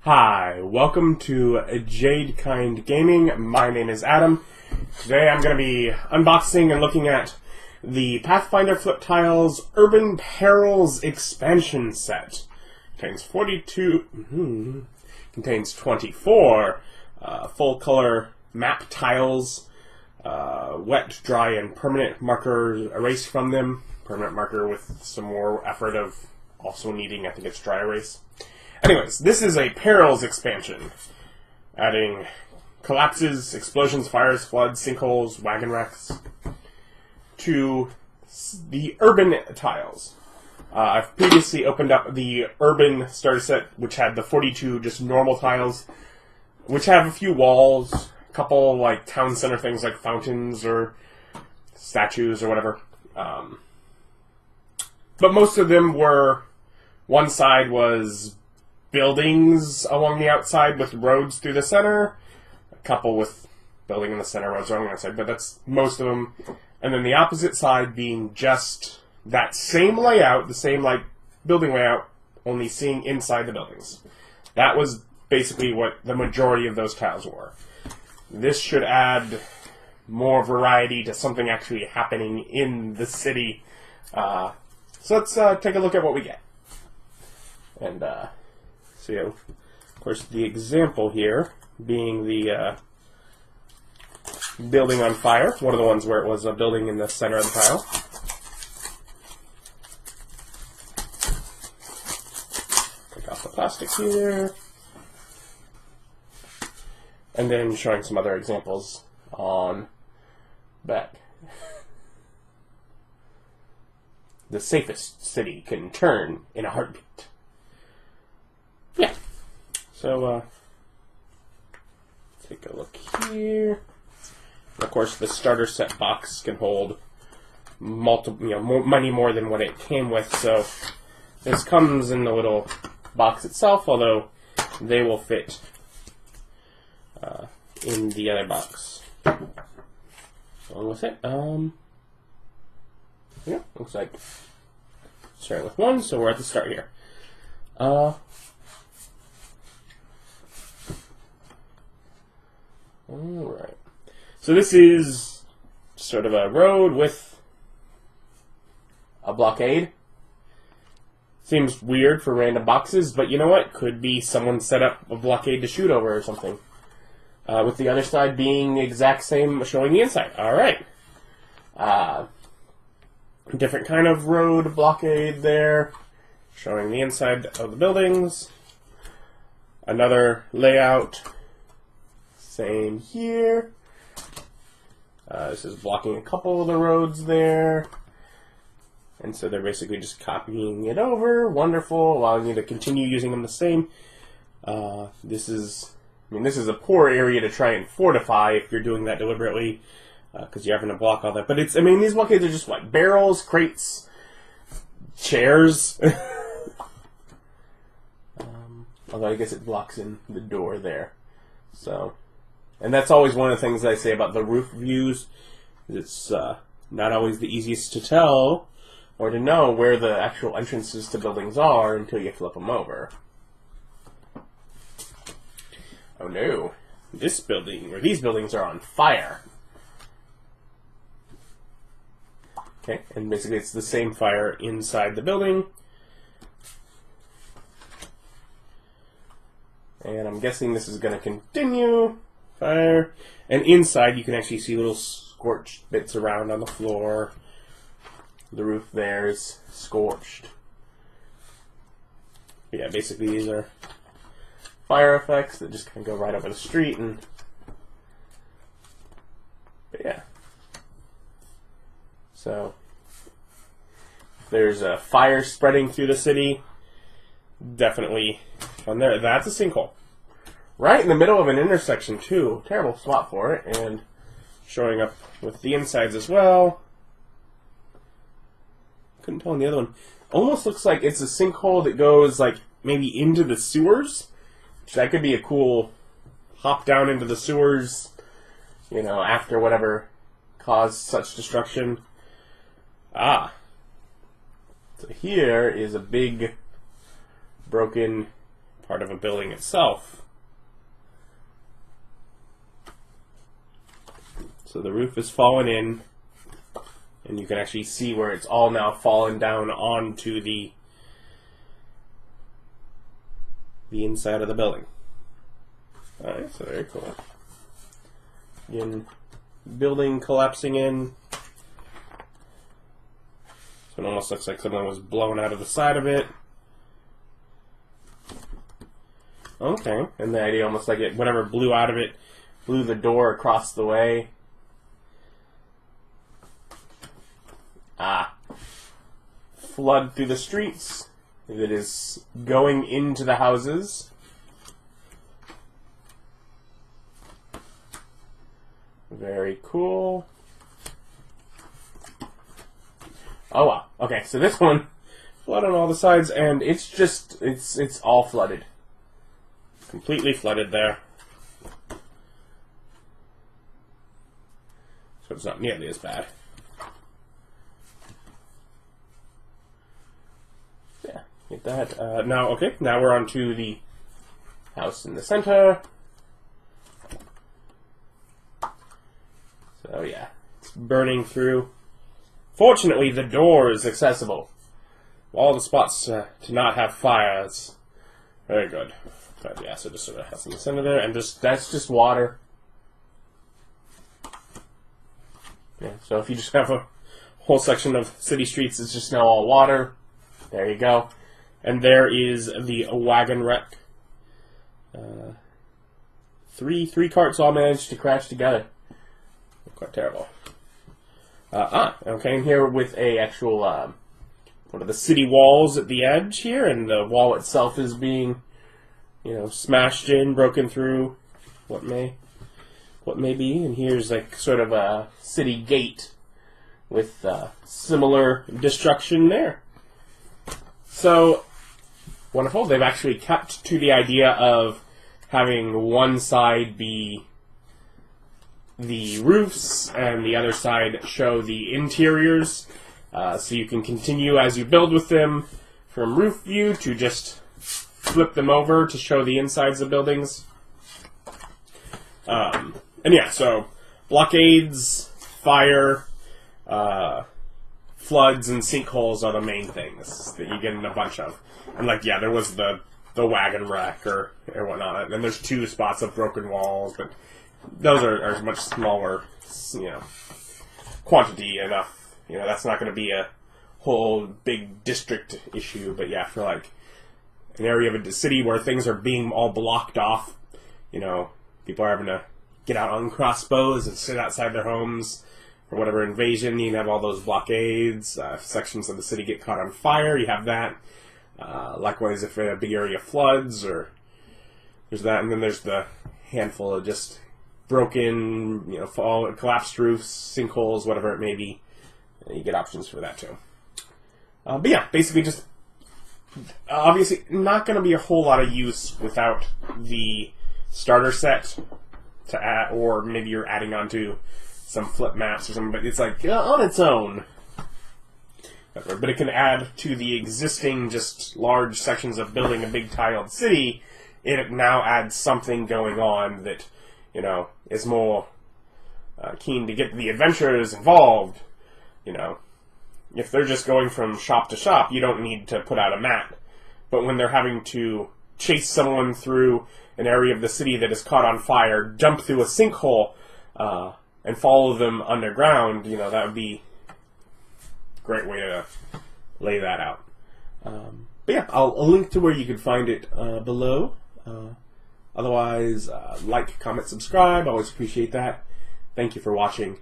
Hi, welcome to Jade Kind Gaming. My name is Adam. Today I'm going to be unboxing and looking at the Pathfinder Flip Tiles Urban Perils expansion set. Contains 24 full color map tiles, wet, dry, and permanent marker erased from them. Permanent marker with some more effort of also needing, I think it's dry erase. Anyways, this is a Perils expansion, adding collapses, explosions, fires, floods, sinkholes, wagon wrecks to the urban tiles. I've previously opened up the urban starter set, which had the 42 just normal tiles, which have a few walls, a couple like town center things like fountains or statues or whatever. But most of them were, one side was buildings along the outside with roads through the center, a couple with building in the center, roads along the outside, but that's most of them. And then the opposite side being just that same layout, the same like building layout, only seeing inside the buildings. That was basically what the majority of those tiles were. This should add more variety to something actually happening in the city. So let's take a look at what we get. And so, of course, the example here being the building on fire, one of the ones where it was a building in the center of the tile. Take off the plastic here. And then showing some other examples on back. The safest city can turn in a heartbeat. Yeah. So, take a look here. Of course, the starter set box can hold multiple, many more than what it came with. So, this comes in the little box itself, although they will fit in the other box. Along with it, yeah, looks like starting with one. So we're at the start here. Alright. So this is sort of a road with a blockade. Seems weird for random boxes, but you know what? Could be someone set up a blockade to shoot over or something. With the other side being the exact same, showing the inside. Alright. Different kind of road blockade there, showing the inside of the buildings. Another layout. Same here. This is blocking a couple of the roads there. And so they're basically just copying it over. Wonderful, allowing you to continue using them the same. This is a poor area to try and fortify if you're doing that deliberately, because you're having to block all that. But these blockades are just what? Barrels, crates, chairs. Although I guess it blocks in the door there. So. And that's always one of the things that I say about the roof views. It's not always the easiest to tell or to know where the actual entrances to buildings are until you flip them over. Oh no, this building, or these buildings are on fire. Okay, and basically it's the same fire inside the building. And I'm guessing this is going to continue. Fire. And inside you can actually see little scorched bits around on the floor. The roof there is scorched. But yeah, basically these are fire effects that just kind of go right over the street. But yeah. So if there's a fire spreading through the city, definitely on there. That's a sinkhole. Right in the middle of an intersection, too. Terrible spot for it. And showing up with the insides as well. Couldn't tell on the other one. Almost looks like it's a sinkhole that goes, like, maybe into the sewers. So that could be a cool hop down into the sewers, after whatever caused such destruction. here is a big broken part of a building itself. So the roof is fallen in, and you can actually see where it's all now fallen down onto the inside of the building. Alright, so very cool. Again, building collapsing in. So it almost looks like someone was blown out of the side of it. Okay, and the idea almost like it, whatever blew out of it, blew the door across the way. Flood through the streets that is going into the houses. Very cool. Oh wow. Okay, so this one, flood on all the sides, and it's just, it's all flooded. Completely flooded there. So it's not nearly as bad. Yeah, get that. Now, okay, now we're on to the house in the center. So yeah, it's burning through. Fortunately, the door is accessible. All the spots to not have fire. It's very good. But yeah, so just sort of has in the center there, and that's just water. Yeah, so if you just have a whole section of city streets, it's just now all water. There you go. And there is the wagon wreck. Three carts all managed to crash together. Quite terrible. Okay, and here with a actual one of the city walls at the edge here, and the wall itself is being, smashed in, broken through, what may be, and here's like sort of a city gate with similar destruction there. So wonderful. They've actually kept to the idea of having one side be the roofs and the other side show the interiors, so you can continue as you build with them from roof view to just flip them over to show the insides of buildings. And yeah, so blockades, fire, floods, and sinkholes are the main things that you get in a bunch of. And like, yeah, there was the wagon wreck or whatnot, and there's 2 spots of broken walls, but those are much smaller, quantity enough. That's not going to be a whole big district issue. But yeah, for like an area of a city where things are being all blocked off, people are having to get out on crossbows and sit outside their homes for whatever invasion. You have all those blockades. If sections of the city get caught on fire, you have that. Likewise, if a big area floods, or there's that, and then there's the handful of just broken, collapsed roofs, sinkholes, whatever it may be. You get options for that too. But yeah, basically just, obviously not going to be a whole lot of use without the starter set to add, or maybe you're adding onto some flip maps or something, but it's like on its own. But it can add to the existing just large sections of building a big tiled city. It now adds something going on that, is more keen to get the adventurers involved. If they're just going from shop to shop, you don't need to put out a map. But when they're having to chase someone through an area of the city that is caught on fire, jump through a sinkhole, and follow them underground, that would be a great way to lay that out. But yeah, I'll link to where you can find it below. Otherwise, like, comment, subscribe. Always appreciate that. Thank you for watching.